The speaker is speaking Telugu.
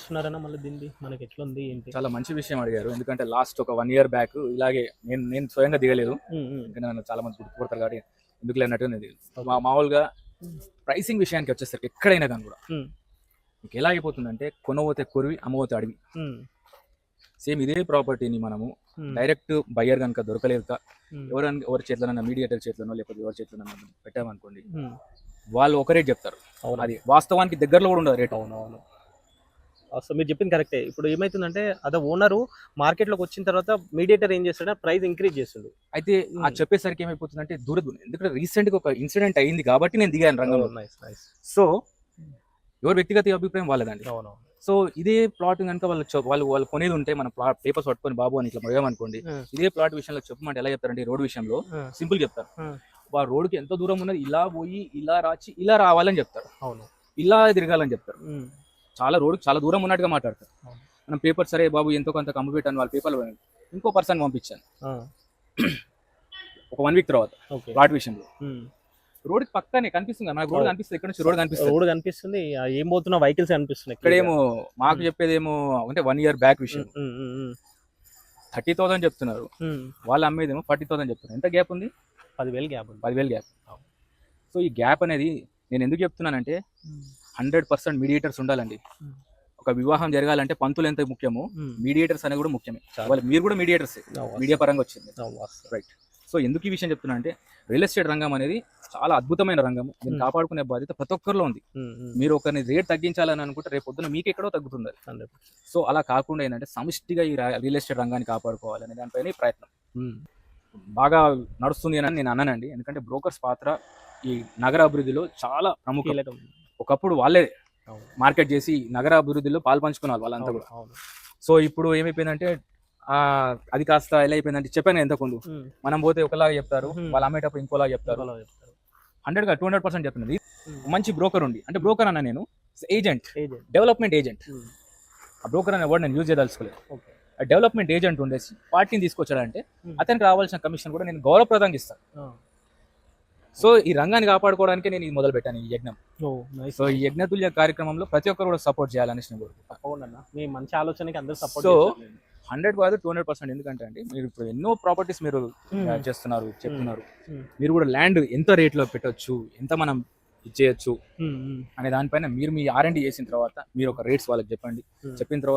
చేస్తున్నారన్న మళ్ళీ దీన్ని మనకి ఎట్లా ఉంది ఏంటి? చాలా మంచి విషయం అడిగారు. ఎందుకంటే లాస్ట్ ఒక 1 year బ్యాక్ ఇలాగే నేను స్వయంగా దిగలేదు. ఎందుకంటే నన్ను చాలా మంది గుర్తుపడతారు కాబట్టి ఎందుకు లేనట్టు నేను మామూలుగా ప్రైసింగ్ విషయానికి వచ్చేసరికి ఎక్కడైనా కానీ కూడా మీకు ఎలా అయిపోతుందంటే కొనబోతే కొరివి అమ్మబోతే అడవి. సేమ్ ఇదే ప్రాపర్టీని మనము డైరెక్ట్ బయ్యర్ కనుక దొరకలేదు ఎవరి చేతిలోనైనా మీడియేటర్ చేతిలోనో లేకపోతే ఎవరి చేతిలోనైనా పెట్టామనుకోండి, వాళ్ళు ఒక రేట్ చెప్తారు. అది వాస్తవానికి దగ్గరలో కూడా ఉండదు రేట్. అవునవును. అసలు మీరు చెప్పింది కరెక్టే. ఇప్పుడు ఏమైతుందంటే అదే ఓనరు మార్కెట్లోకి వచ్చిన తర్వాత మీడియేటర్ ఏం చేస్తాడంటే ప్రైస్ ఇంక్రీజ్ చేస్తుండు. అయితే ఆ చెప్పేసరికి ఏమైపోతుందంటే దూరం. ఎందుకంటే రీసెంట్ గా ఒక ఇన్సిడెంట్ అయింది కాబట్టి నేను దిగాను రంగంలో. సో ఎవరి వ్యక్తిగత అభిప్రాయం వాళ్ళదండి. సో ఇదే ప్లాట్ కనుక వాళ్ళు కొనేది ఉంటే మన ప్లాట్ పేపర్స్ పట్టుకొని బాబు అని ఇట్లా పోయామనుకోండి, ఇదే ప్లాట్ విషయంలో చెప్పమంటే ఎలా చెప్తారంటే రోడ్ విషయంలో సింపుల్ చెప్తారు. ఆ రోడ్కి ఎంత దూరం ఉన్నది ఇలా పోయి ఇలా రాచి ఇలా రావాలని చెప్తారు. అవును, ఇలా తిరగాలని చెప్తారు. చాలా రోడ్కి చాలా దూరం ఉన్నట్టుగా మాట్లాడతారు. మనం పేపర్ సరే బాబు ఎంతో కొంత కమ్ము పెట్టాను వాళ్ళ పేపర్లు ఇంకో పర్సన్ పంపించాను ఒక 1 week తర్వాత ప్లాట్ విషయంలో. రోడ్ పక్కనే కనిపిస్తుంది, మనకు రోడ్ కనిపిస్తుంది. ఇక్కడ నుంచి రోడ్ కనిపిస్తుంది, ఏం పోతున్నా వెహికల్స్ కనిపిస్తున్నాయి. ఇక్కడేమో మాకు చెప్పేదేమో అంటే 1 year బ్యాక్ విషయం 30,000 చెప్తున్నారు, వాళ్ళు అమ్మేదేమో 40,000 చెప్తున్నారు. ఎంత గ్యాప్ ఉంది? 10,000 గ్యాప్. 10,000 గ్యాప్. సో ఈ గ్యాప్ అనేది నేను ఎందుకు చెప్తున్నానంటే 100% మీడియేటర్స్ ఉండాలండి. ఒక వివాహం జరగాలంటే పంతులు ఎంత ముఖ్యమో మీడియేటర్స్ అనేది కూడా ముఖ్యమే. మీరు కూడా మీడియేటర్స్ మీడియా పరంగా వచ్చింది, రైట్? సో ఎందుకు ఈ విషయం చెప్తున్నా అంటే రియల్ ఎస్టేట్ రంగం అనేది చాలా అద్భుతమైన రంగం. దీన్ని కాపాడుకునే బాధ్యత ప్రతి ఒక్కరిలో ఉంది. మీరు ఒకరిని రేట్ తగ్గించాలని అనుకుంటే రేపు పొద్దున మీకు ఎక్కడో తగ్గుతుంది. సో అలా కాకుండా ఏంటంటే సమిష్టిగా ఈ రియల్ ఎస్టేట్ రంగాన్ని కాపాడుకోవాలనే దానిపైన ప్రయత్నం బాగా నడుస్తుంది అని నేను అన్నానండి. ఎందుకంటే బ్రోకర్స్ పాత్ర ఈ నగర అభివృద్ధిలో చాలా ప్రముఖం. ఒకప్పుడు వాళ్ళే మార్కెట్ చేసి నగర అభివృద్ధిలో పాల్పంచుకున్నారు వాళ్ళంతా కూడా. సో ఇప్పుడు ఏమైపోయిందంటే అది కాస్త ఎలా అయిపోయిందంటే చెప్పాను ఎంతకుందు మనం పోతే ఒకలాగా చెప్తారు, వాళ్ళు అమ్మేటప్పుడు ఇంకోలాగా చెప్తారు. 100గా 200% చెప్తున్నది. మంచి బ్రోకర్ ఉండి, అంటే బ్రోకర్ అన్న నేను ఏజెంట్, డెవలప్మెంట్ ఏజెంట్. ఆ బ్రోకర్ అనే వర్డ్ నేను యూజ్ చేయదలుచుకోలేదు. డెవలప్మెంట్ ఏజెంట్ ఉండేసి పార్టీని తీసుకొచ్చాడంటే అతనికి రావాల్సిన కమిషన్ కూడా నేను గౌరవప్రదంగా ఇస్తాను. సో ఈ రంగాన్ని కాపాడుకోవడానికి నేను ఇది మొదలు పెట్టాను, ఈ యజ్ఞం. సో ఈ యజ్ఞతుల్య కార్యక్రమంలో ప్రతి ఒక్కరు కూడా సపోర్ట్ చేయాలనేసి నేను కోరుకుంటాను. అవునన్నా, మీ మంచి ఆలోచనకి అందరూ సపోర్ట్. సో 100 కాదు 200%. ఎందుకంటే అండి మీరు ఇప్పుడు ఎన్నో ప్రాపర్టీస్ మీరు చేస్తున్నారు, చెప్తున్నారు. మీరు కూడా ల్యాండ్ ఎంత రేట్లో పెట్టొచ్చు, ఎంత మనం ఇచ్చేయచ్చు అనే దానిపైన మీరు మీ R&D చేసిన తర్వాత మీరు ఒక రేట్స్ వాళ్ళకి చెప్పండి. చెప్పిన తర్వాత